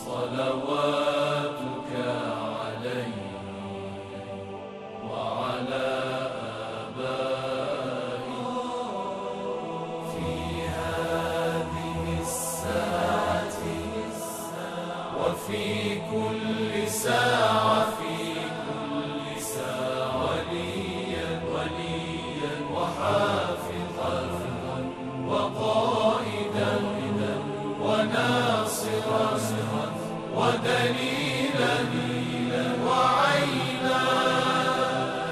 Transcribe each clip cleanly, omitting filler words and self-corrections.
صلواتك عليه وعلى آبائه في هذه الساعة وفي كل ساعة وليا وحافظا وقائدا وناصرا ودليلا وعينا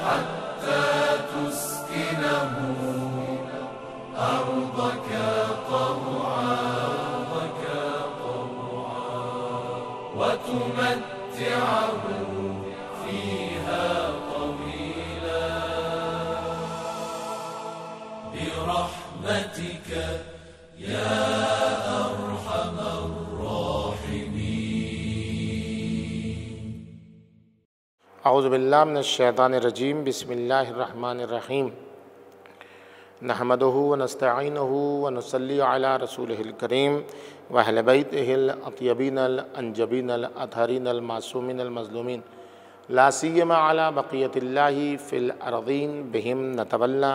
حتى تسكنه أرضك طوعا وتمتعه فيها طويلا برحمتك يا أرحم الراحمين. اعوذ باللہ من الشیطان الرجیم. بسم اللہ الرحمن الرحیم. نحمده ونستعینه ونصلی علی رسولہ الکریم واہل بیتہ الاطیبین الانجبین الاطہرین المعصومین المظلومین لا سیما علی بقیۃ اللہ فی الارضین بہم نتولی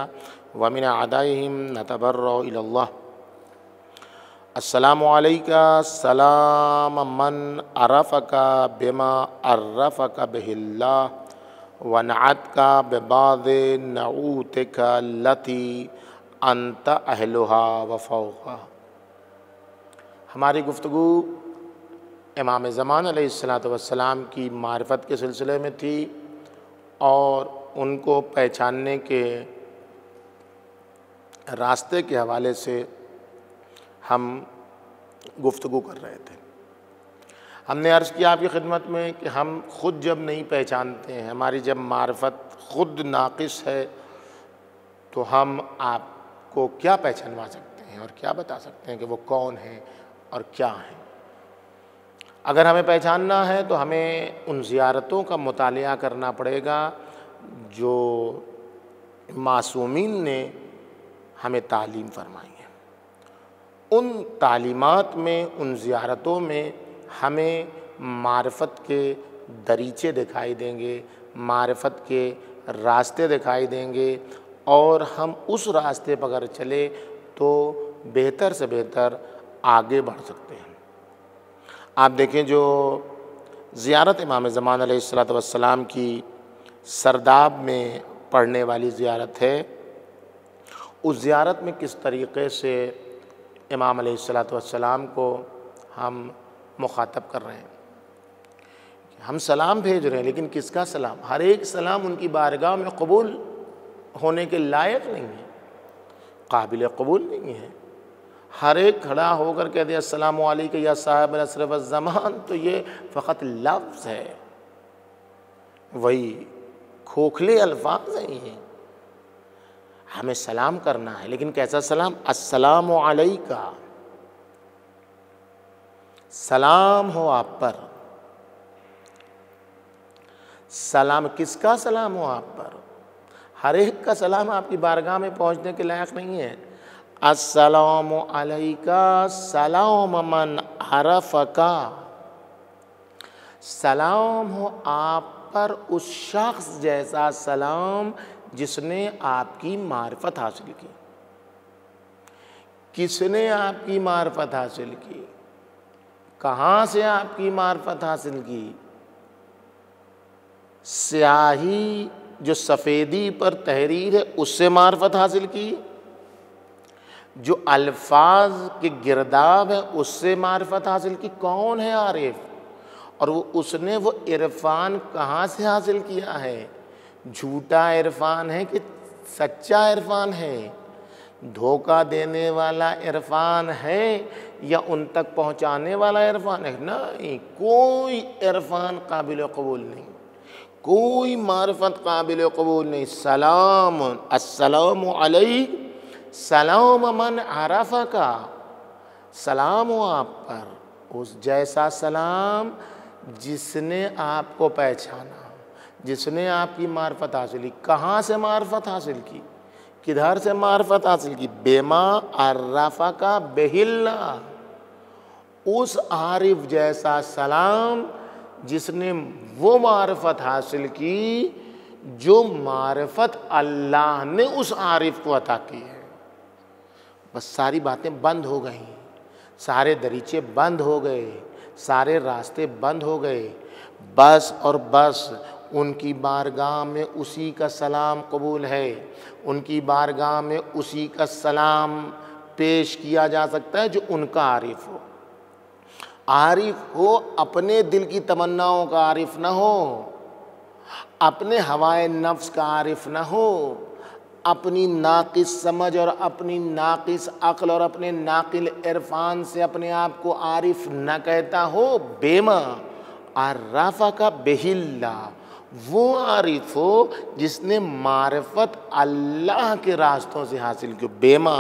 ومن اعدائہم نتبرأ الی اللہ. السلام علیکہ سلام من عرفک بما عرفک بہ اللہ ونعتک ببعض نعوتک التی انت اہلہا وفوقہا. ہماری گفتگو امام زمان علیہ السلام کی معرفت کے سلسلے میں تھی اور ان کو پہچاننے کے راستے کے حوالے سے ہم گفتگو کر رہے تھے. ہم نے عرض کیا آپ کی خدمت میں کہ ہم خود جب نہیں پہچانتے ہیں، ہماری جب معرفت خود ناقص ہے، تو ہم آپ کو کیا پہچانوا سکتے ہیں اور کیا بتا سکتے ہیں کہ وہ کون ہیں اور کیا ہیں. اگر ہمیں پہچاننا ہے تو ہمیں ان زیارتوں کا مطالعہ کرنا پڑے گا جو معصومین نے ہمیں تعلیم فرمائی ہے. ان تعلیمات میں، ان زیارتوں میں ہمیں معرفت کے دریچے دکھائی دیں گے، معرفت کے راستے دکھائی دیں گے، اور ہم اس راستے پر اگر چلے تو بہتر سے بہتر آگے بڑھ سکتے ہیں. آپ دیکھیں جو زیارت امام زمان علیہ السلام کی سرداب میں پڑھنے والی زیارت ہے، اس زیارت میں کس طریقے سے امام علیہ السلام کو ہم مخاطب کر رہے ہیں. ہم سلام بھیج رہے ہیں، لیکن کس کا سلام؟ ہر ایک سلام ان کی بارگاہ میں قبول ہونے کے لائق نہیں ہے، قابل قبول نہیں ہے. ہر ایک کھڑا ہو کر کہہ دے السلام علیکم یا صاحب العصر والزمان، تو یہ فقط لفظ ہے، وہی کھوکھلے الفاظ ہیں. یہ ہمیں سلام کرنا ہے، لیکن کیسا سلام؟ السلام علیکہ، سلام ہو آپ پر. سلام کس کا سلام ہو آپ پر؟ ہر ایک کا سلام آپ کی بارگاہ میں پہنچنے کے لائق نہیں ہے. السلام علیکہ سلام من عرفک، سلام ہو آپ پر اس شخص جیسا سلام جس نے آپ کی معرفت حاصل کی. کس نے آپ کی معرفت حاصل کی؟ کہاں سے آپ کی معرفت حاصل کی؟ سیاہی جو سفیدی پر تحریر ہے اس سے معرفت حاصل کی؟ جو الفاظ کے گرداب ہے اس سے معرفت حاصل کی؟ کون ہے عارف؟ اور اس نے وہ عرفان کہاں سے حاصل کیا ہے؟ جھوٹا عرفان ہے کہ سچا عرفان ہے؟ دھوکہ دینے والا عرفان ہے یا ان تک پہنچانے والا عرفان ہے؟ نہیں، کوئی عرفان قابل قبول نہیں، کوئی معرفت قابل قبول نہیں. سلام، السلام علیکم سلام من عرفک، سلام ہو آپ پر اس جیسا سلام جس نے آپ کو پہچانا، جس نے آپ کی معرفت حاصل کی. کہاں سے معرفت حاصل کی؟ کدھر سے معرفت حاصل کی؟ بما عرفک بہ اللہ، اس عارف جیسا سلام جس نے وہ معرفت حاصل کی جو معرفت اللہ نے اس عارف کو عطا کی ہے۔ بس ساری باتیں بند ہو گئیں، سارے دریچے بند ہو گئے، سارے راستے بند ہو گئے، بس اور بس ان کی بارگاہ میں اسی کا سلام قبول ہے، ان کی بارگاہ میں اسی کا سلام پیش کیا جا سکتا ہے جو ان کا عارف ہو۔ عارف ہو اپنے دل کی تمناؤں کا عارف نہ ہو، اپنے ہوائے نفس کا عارف نہ ہو، اپنی ناقص سمجھ اور اپنی ناقص عقل اور اپنے ناقل عرفان سے اپنے آپ کو عارف نہ کہتا ہو۔ بیما عرفک بہ اللہ، وہ عارف ہو جس نے معرفت اللہ کے راستوں سے حاصل کی۔ بیما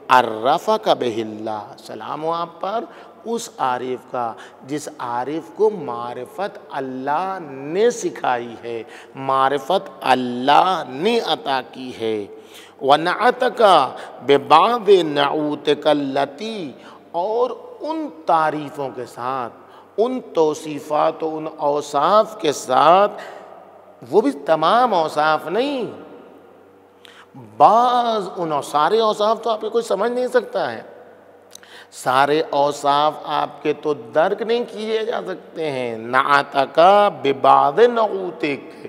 عرفک بہ اللہ، سلام ہو آپ پر اس عارف کا جس عارف کو معرفت اللہ نے سکھائی ہے، معرفت اللہ نے عطا کی ہے۔ وَنَعَتَكَ بِبَعْضِ نَعُوتِكَ الَّتِي، اور ان تعریفوں کے ساتھ، ان توصیفات و ان اوصاف کے ساتھ، وہ بھی تمام اوصاف نہیں، بعض ان سارے اوصاف تو آپ کو کوئی سمجھ نہیں سکتا ہے، سارے اوصاف آپ کے تو درک نہیں کیے جا سکتے ہیں۔ نعتک ببعض نعوتک،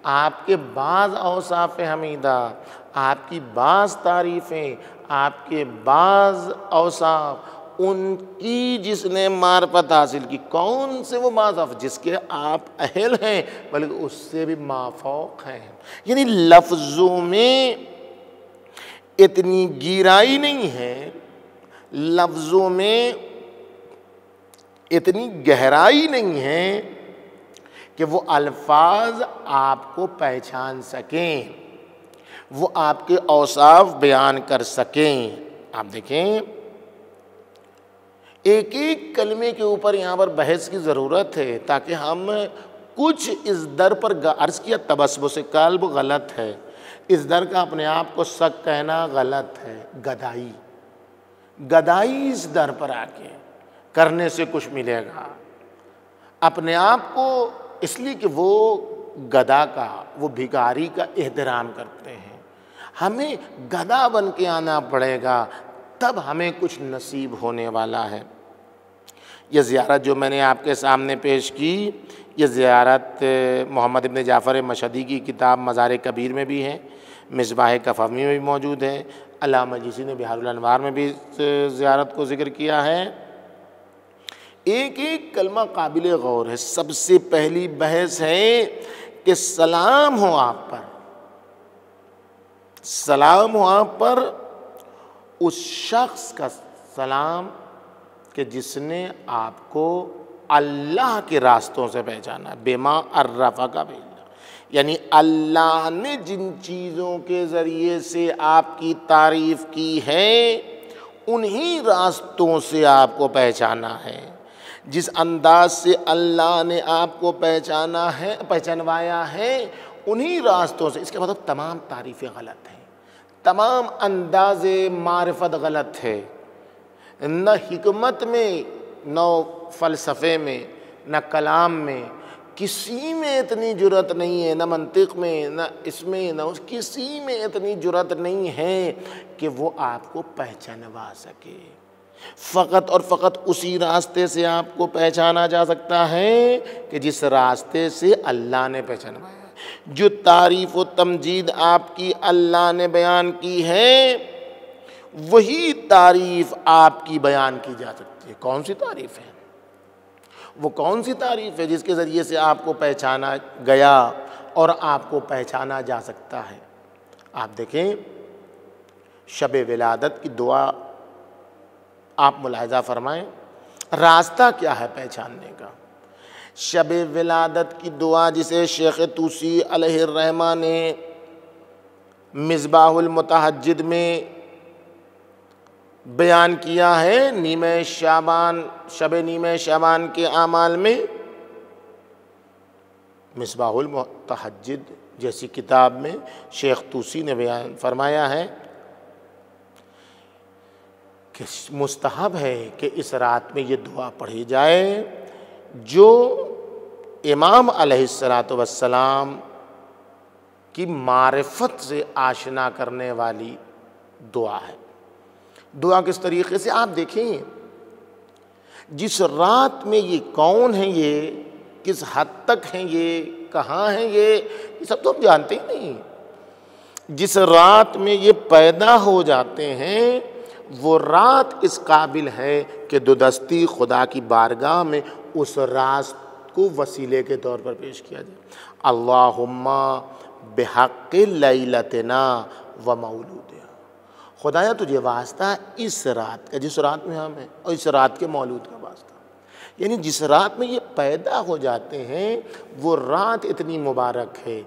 آپ کے بعض اوصاف حمیدہ، آپ کی بعض تعریفیں، آپ کے بعض اوصاف، ان کی جس نے معرفت حاصل کی، کون سے وہ معرفت جس کے آپ اہل ہیں بلکہ اس سے بھی مافوق ہیں۔ یعنی لفظوں میں اتنی گہرائی نہیں ہے، لفظوں میں اتنی گہرائی نہیں ہے کہ وہ الفاظ آپ کو پہچان سکیں، وہ آپ کے اوصاف بیان کر سکیں۔ آپ دیکھیں ایک ایک کلمے کے اوپر یہاں پر بحث کی ضرورت ہے تاکہ ہم کچھ اس در پر عرض کیا تبسبس قلب غلط ہے، اس در کا اپنے آپ کو سک کہنا غلط ہے۔ گدائی اس در پر آ کے کرنے سے کچھ ملے گا، اپنے آپ کو اس لیے کہ وہ گدا کا، وہ بھکاری کا احترام کرتے ہیں، ہمیں گدا بن کے آنا پڑے گا تب ہمیں کچھ نصیب ہونے والا ہے۔ یہ زیارت جو میں نے آپ کے سامنے پیش کی، یہ زیارت محمد ابن جعفر مشہدی کی کتاب مزار کبیر میں بھی ہے، مصباح کفوی میں بھی موجود ہے، علامہ مجلسی نے بحار الانوار میں بھی زیارت کو ذکر کیا ہے۔ ایک ایک کلمہ قابل غور ہے۔ سب سے پہلی بحث ہے کہ سلام ہو آپ پر، سلام ہو آپ پر اس شخص کا سلام کہ جس نے آپ کو اللہ کے راستوں سے پہچانا، بما عرفک بہ اللہ، یعنی اللہ نے جن چیزوں کے ذریعے سے آپ کی تعریف کی ہے انہی راستوں سے آپ کو پہچانا ہے، جس انداز سے اللہ نے آپ کو پہچانا ہے، پہچانوایا ہے، انہی راستوں سے۔ اس کا مطلب تمام تعریفیں غلط ہیں، تمام انداز معرفت غلط ہے، نہ حکمت میں، نہ فلسفے میں، نہ کلام میں، کسی میں اتنی جرأت نہیں ہے، نہ منطق میں، نہ اس میں، نہ اس، کسی میں اتنی جرأت نہیں ہے کہ وہ آپ کو پہچانوا سکے۔ فقط اور فقط اسی راستے سے آپ کو پہچانا جا سکتا ہے کہ جس راستے سے اللہ نے پہچانوایا ہے۔ جو تعریف و تمجید آپ کی اللہ نے بیان کی ہے وہی تعریف آپ کی بیان کی جا سکتی ہے۔ کون سی تعریف ہے؟ وہ کون سی تعریف ہے جس کے ذریعے سے آپ کو پہچانا گیا اور آپ کو پہچانا جا سکتا ہے؟ آپ دیکھیں شب ولادت کی دعا آپ ملاحظہ فرمائیں، راستہ کیا ہے پہچاننے کا؟ شب ولادت کی دعا جسے شیخ طوسی علیہ الرحمہ نے مصباح المتحجد میں بیان کیا ہے، نیمہ شعبان، شب نیمہ شعبان کے اعمال میں، مصباح المتحجد جیسی کتاب میں شیخ طوسی نے بیان فرمایا ہے کہ مستحب ہے کہ اس رات میں یہ دعا پڑھی جائے جو امام علیہ السلام کی معرفت سے آشنا کرنے والی دعا ہے۔ دعا کس طریقے سے آپ دیکھیں، جس رات میں یہ کون ہیں، یہ کس حد تک ہیں، یہ کہاں ہیں، یہ سب تو ہم جانتے ہی نہیں۔ جس رات میں یہ پیدا ہو جاتے ہیں وہ رات اس قابل ہے کہ دو دستی خدا کی بارگاہ میں اس راز کو وسیلے کے طور پر پیش کیا جائے۔ اللہم بحق لیلتنا و مولودہا، خدایا تجھے واسطہ اس رات کا، جس رات میں ہم ہیں، اور اس رات کے مولود کا واسطہ، یعنی جس رات میں یہ پیدا ہو جاتے ہیں وہ رات اتنی مبارک ہے،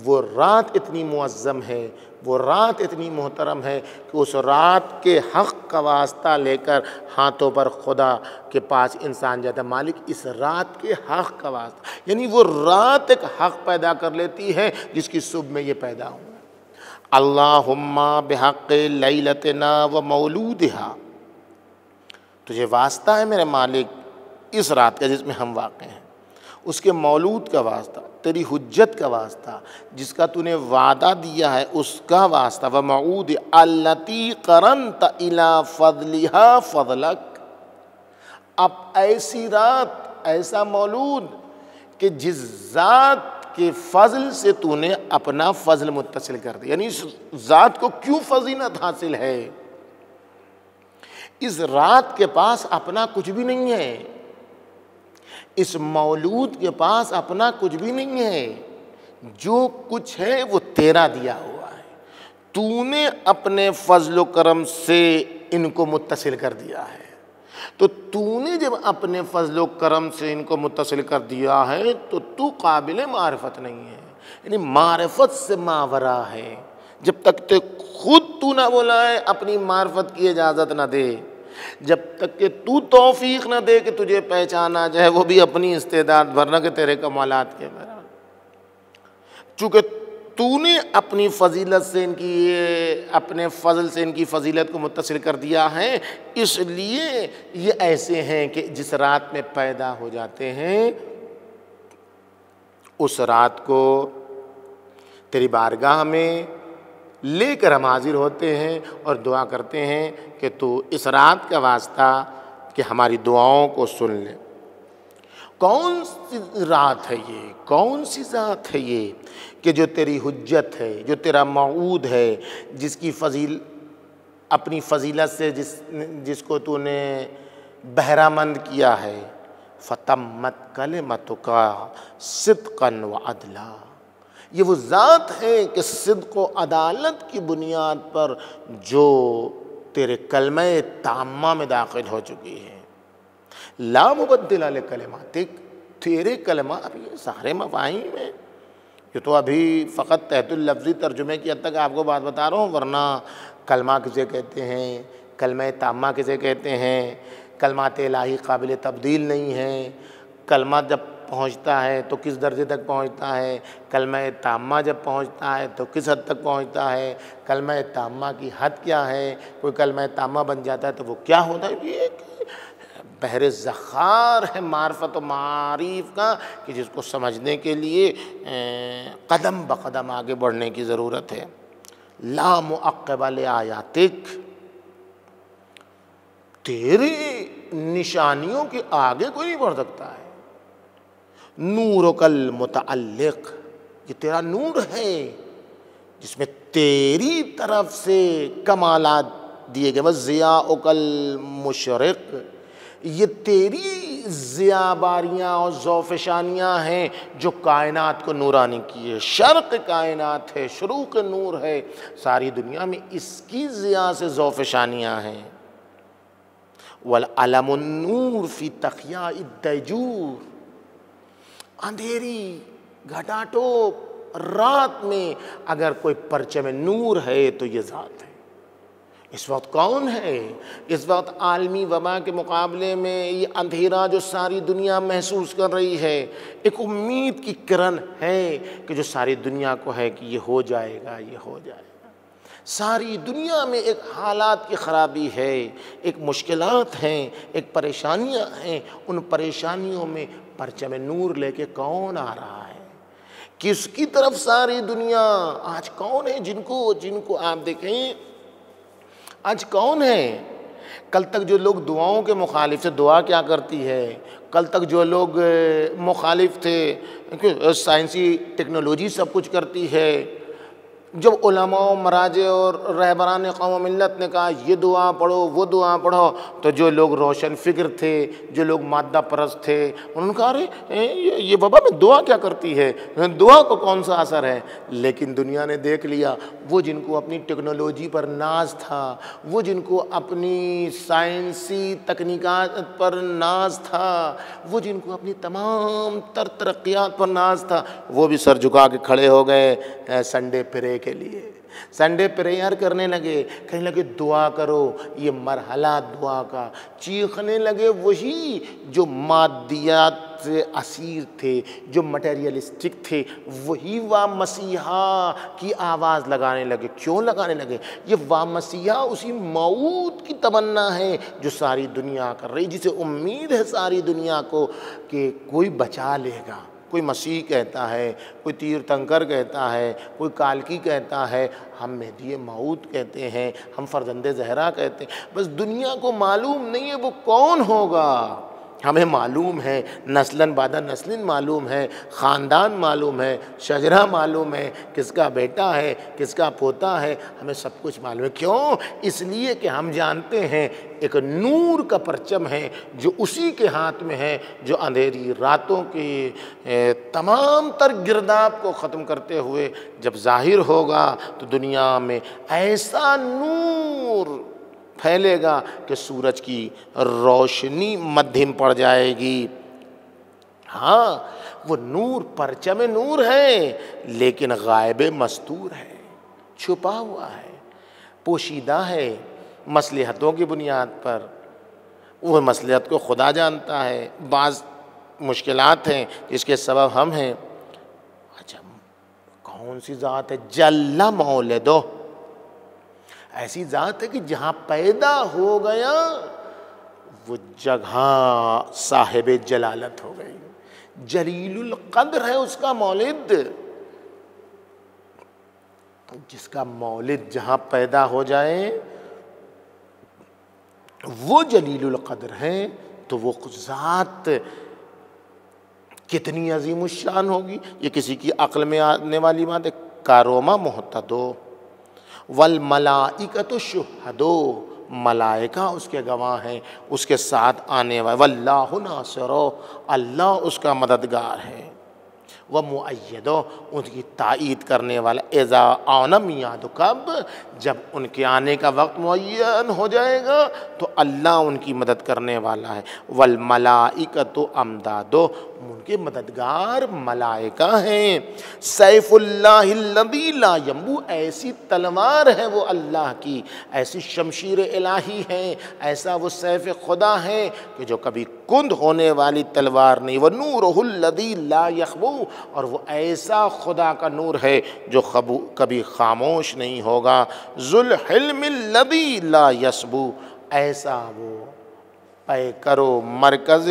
وہ رات اتنی معظم ہے، وہ رات اتنی محترم ہے کہ اس رات کے حق کا واسطہ لے کر ہاتھوں پر خدا کے پاس انسان جاتا ہے، مالک اس رات کے حق کا واسطہ، یعنی وہ رات ایک حق پیدا کر لیتی ہے جس کی صبح میں یہ پیدا ہوں۔ اللہم بحق لیلتنا و مولودہا، تجھے واسطہ ہے میرے مالک اس رات کا جس میں ہم واقع ہیں، اس کے مولود کا واسطہ، تیری حجت کا واسطہ، جس کا تو نے وعدہ دیا ہے اس کا واسطہ، وموعود التی قرنت الی فضلہا فضلک، اب ایسی رات، ایسا مولود کہ جس ذات کے فضل سے تو نے اپنا فضل متصل کر دیا، یعنی اس ذات کو کیوں فضیلت حاصل ہے، اس رات کے پاس اپنا کچھ بھی نہیں ہے، اس مولود کے پاس اپنا کچھ بھی نہیں ہے، جو کچھ ہے وہ تیرا دیا ہوا ہے، تو نے اپنے فضل و کرم سے ان کو متصل کر دیا ہے، تو تو نے جب اپنے فضل و کرم سے ان کو متصل کر دیا ہے تو تو قابل معرفت نہیں ہے، یعنی معرفت سے ماورا ہے، جب تک تو خود تو نہ بلائے اپنی معرفت کی اجازت نہ دے، جب تک کہ تو توفیق نہ دے کہ تجھے پہچانا جائے، وہ بھی اپنی استعداد ورنہ کہ تیرے کمالات کے برابر، چونکہ تو نے اپنی فضیلت سے ان کی، اپنے فضل سے ان کی فضیلت کو متصل کر دیا ہے، اس لیے یہ ایسے ہیں کہ جس رات میں پیدا ہو جاتے ہیں اس رات کو تیری بارگاہ میں لے کر ہم حاضر ہوتے ہیں اور دعا کرتے ہیں کہ تو اس رات کا واسطہ کہ ہماری دعاؤں کو سن لے۔ کون سی رات ہے یہ، کون سی ذات ہے یہ کہ جو تیری حجت ہے، جو تیرا موعود ہے، جس کی اپنی فضیلت سے جس کو تو نے بہرہ مند کیا ہے، فتمت کلمتک صدقا وعدلا، یہ وہ ذات ہے کہ صدق و عدالت کی بنیاد پر جو تیرے کلمہ تامہ میں داخل ہو چکی ہے، لا مبدل لکلماتک، تیرے کلمہ ابھی سارے مفاہیم ہیں، یہ تو ابھی فقط تحت اللفظی ترجمے کی حد تک آپ کو بات بتا رہا ہوں، ورنہ کلمہ کسے کہتے ہیں، کلمہ تامہ کسے کہتے ہیں، کلمات الہی قابل تبدیل نہیں ہیں، کلمہ جب پہنچتا ہے تو کس درجے تک پہنچتا ہے، کلمہ تامہ جب پہنچتا ہے تو کس حد تک پہنچتا ہے، کلمہ تامہ کی حد کیا ہے، کوئی کلمہ تامہ بن جاتا ہے تو وہ کیا ہوتا ہے، یہ ایک بحر زخار ہے معرفت و معارف کا کہ جس کو سمجھنے کے لیے قدم بقدم آگے بڑھنے کی ضرورت ہے۔ لا معقب لآیاتک، تیری نشانیوں کے آگے کوئی نہیں بڑھ سکتا ہے۔ نورک المتعلق، یہ تیرا نور ہے جس میں تیری طرف سے کمالات دیے گئے، وضیاءک المشرق، یہ تیری ضیاء باریاں اور ذوفشانیاں ہیں جو کائنات کو نورانی کی ہے، شرق کائنات ہے، شروق نور ہے، ساری دنیا میں اس کی ضیاء سے ذوفشانیاں ہیں۔ والعلم النور فی تخیاء الدیجور، اندھیری گھٹاٹوپ رات میں اگر کوئی پرچم نور ہے تو یہ ذات ہے۔ اس وقت کون ہے؟ اس وقت عالمی وبا کے مقابلے میں یہ اندھیرا جو ساری دنیا محسوس کر رہی ہے، ایک امید کی کرن ہے کہ جو ساری دنیا کو ہے کہ یہ ہو جائے گا، یہ ہو جائے گا۔ ساری دنیا میں ایک حالات کی خرابی ہے، ایک مشکلات ہیں، ایک پریشانیاں ہیں، ان پریشانیوں میں پرچم نور لے کے کون آ رہا ہے؟ کس کی طرف ساری دنیا آج کون ہے جن کو آپ دیکھیں آج کون ہے؟ کل تک جو لوگ دعاؤں کے مخالف تھے، دعا کیا کرتی ہے؟ کل تک جو لوگ مخالف تھے سائنسی ٹیکنالوجی سب کچھ کرتی ہے، جب علماء و مراجع اور رہبران قوم و ملت نے کہا یہ دعا پڑھو وہ دعا پڑھو، تو جو لوگ روشن فکر تھے، جو لوگ مادہ پرست تھے، انہوں نے کہا ارے یہ بابا میں دعا کیا کرتی ہے، دعا کو کون سا اثر ہے؟ لیکن دنیا نے دیکھ لیا، وہ جن کو اپنی ٹیکنالوجی پر ناز تھا، وہ جن کو اپنی سائنسی تکنیکات پر ناز تھا، وہ جن کو اپنی تمام تر ترقیات پر ناز تھا، وہ بھی سر جھکا کے کھڑے ہو گئے سنڈے پرے کے لیے، سنڈے پریئر کرنے لگے، کہنے لگے دعا کرو، یہ مرحلہ دعا کا، چیخنے لگے وہی جو مادیات سے اسیر تھے، جو مٹیریلسٹک تھے، وہی وا مسیحا کی آواز لگانے لگے۔ کیوں لگانے لگے؟ یہ وا مسیحا اسی موت کی تمنا ہے جو ساری دنیا کر رہی، جسے امید ہے ساری دنیا کو کہ کوئی بچا لے گا۔ کوئی مسیح کہتا ہے، کوئی تیرتنکر کہتا ہے، کوئی کالکی کہتا ہے، ہم مہدی موعود کہتے ہیں، ہم فرزند زہرا کہتے ہیں، بس دنیا کو معلوم نہیں ہے وہ کون ہوگا۔ ہمیں معلوم ہے، نسلاً بعد نسلاً معلوم ہے، خاندان معلوم ہے، شجرہ معلوم ہے، کس کا بیٹا ہے، کس کا پوتا ہے، ہمیں سب کچھ معلوم ہے۔ کیوں؟ اس لیے کہ ہم جانتے ہیں ایک نور کا پرچم ہے جو اسی کے ہاتھ میں ہے، جو اندھیری راتوں کی تمام تر گرداب کو ختم کرتے ہوئے جب ظاہر ہوگا تو دنیا میں ایسا نور پھیلے گا کہ سورج کی روشنی مدھم پڑ جائے گی۔ ہاں وہ نور پرچم نور ہے، لیکن غائب مستور ہے، چھپا ہوا ہے، پوشیدہ ہے، مصلحتوں کی بنیاد پر۔ وہ مصلحت کو خدا جانتا ہے، بعض مشکلات ہیں جس کے سبب ہم ہیں۔ اچھا کون سی ذات ہے؟ جل مولدہ، ایسی ذات ہے کہ جہاں پیدا ہو گیا وہ جگہ صاحب جلالت ہو گئی، جلیل القدر ہے اس کا مولد۔ جس کا مولد جہاں پیدا ہو جائے وہ جلیل القدر ہے، تو وہ ذات کتنی عظیم الشان ہوگی، یہ کسی کی عقل میں آنے والی بات ہے۔ کاروما محتدو والملائکۃ شہدو، ملائکہ اس کے گواہ ہیں، اس کے ساتھ آنے والے، واللہ ناصرو، اللہ اس کا مددگار ہے، ومؤیدو، ان کی تائید کرنے والا، اذا آن میعاد، کب؟ جب ان کے آنے کا وقت معین ہو جائے گا تو اللہ ان کی مدد کرنے والا ہے۔ والملائکۃ امدادو، ان کے مددگار ملائکہ ہیں۔ سیف اللہ الذی لا ینبو، ایسی تلوار ہے وہ اللہ کی، ایسی شمشیر الہی ہے، ایسا وہ سیف خدا ہے کہ جو کبھی کند ہونے والی تلوار نہیں۔ ونورہ الذی لا یخبو، اور وہ ایسا خدا کا نور ہے جو کبھی خاموش نہیں ہوگا۔ ذو الحلم الذی لا یسبو، ایسا وہ پیکر و مرکز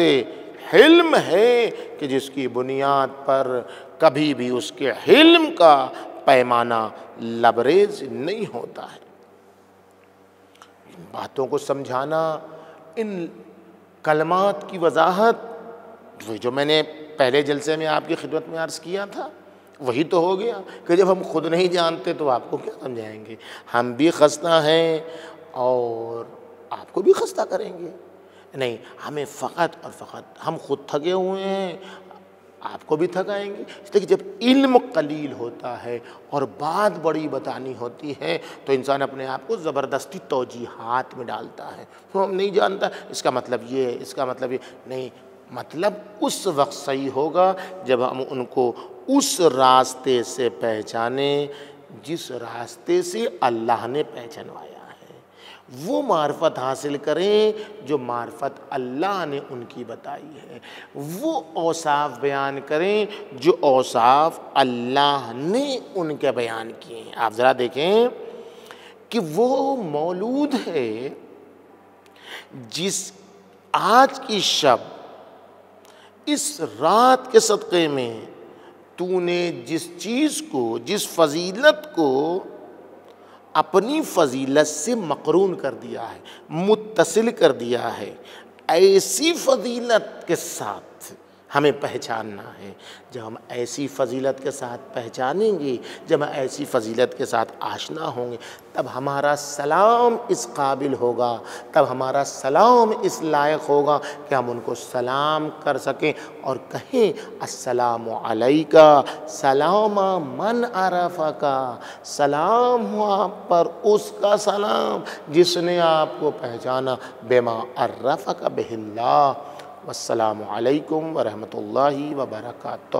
حلم ہے کہ جس کی بنیاد پر کبھی بھی اس کے حلم کا پیمانہ لبریز نہیں ہوتا ہے۔ ان باتوں کو سمجھانا، ان کلمات کی وضاحت، جو میں نے پہلے جلسے میں آپ کی خدمت میں عرض کیا تھا، وہی تو ہو گیا کہ جب ہم خود نہیں جانتے تو آپ کو کیا سمجھائیں گے؟ ہم بھی خستہ ہیں اور آپ کو بھی خستہ کریں گے؟ نہیں، ہمیں فقط اور فقط، ہم خود تھکے ہوئے ہیں، آپ کو بھی تھکائیں گے۔ اس لیے کہ جب علم قلیل ہوتا ہے اور بات بڑی بتانی ہوتی ہے تو انسان اپنے آپ کو زبردستی توجیحات میں ڈالتا ہے، تو ہم نہیں جانتا اس کا مطلب یہ ہے، اس کا مطلب یہ نہیں۔ مطلب اس وقت صحیح ہوگا جب ہم ان کو اس راستے سے پہچانیں جس راستے سے اللہ نے پہچانوایا ہے، وہ معرفت حاصل کریں جو معرفت اللہ نے ان کی بتائی ہے، وہ اوصاف بیان کریں جو اوصاف اللہ نے ان کے بیان کیے ہیں۔ آپ ذرا دیکھیں کہ وہ مولود ہے جس آج کی شب اس رات کے صدقے میں تو نے جس چیز کو، جس فضیلت کو اپنی فضیلت سے مقرون کر دیا ہے، متصل کر دیا ہے، ایسی فضیلت کے ساتھ ہمیں پہچاننا ہے۔ جب ہم ایسی فضیلت کے ساتھ پہچانیں گے، جب ہم ایسی فضیلت کے ساتھ آشنا ہوں گے، تب ہمارا سلام اس قابل ہوگا، تب ہمارا سلام اس لائق ہوگا کہ ہم ان کو سلام کر سکیں اور کہیں السلام علیکہ سلام من عرفک، سلام ہو آپ پر اس کا سلام جس نے آپ کو پہچانا، بما عرفک بہ اللہ۔ والسلام علیکم ورحمۃ اللہ وبرکاتہ۔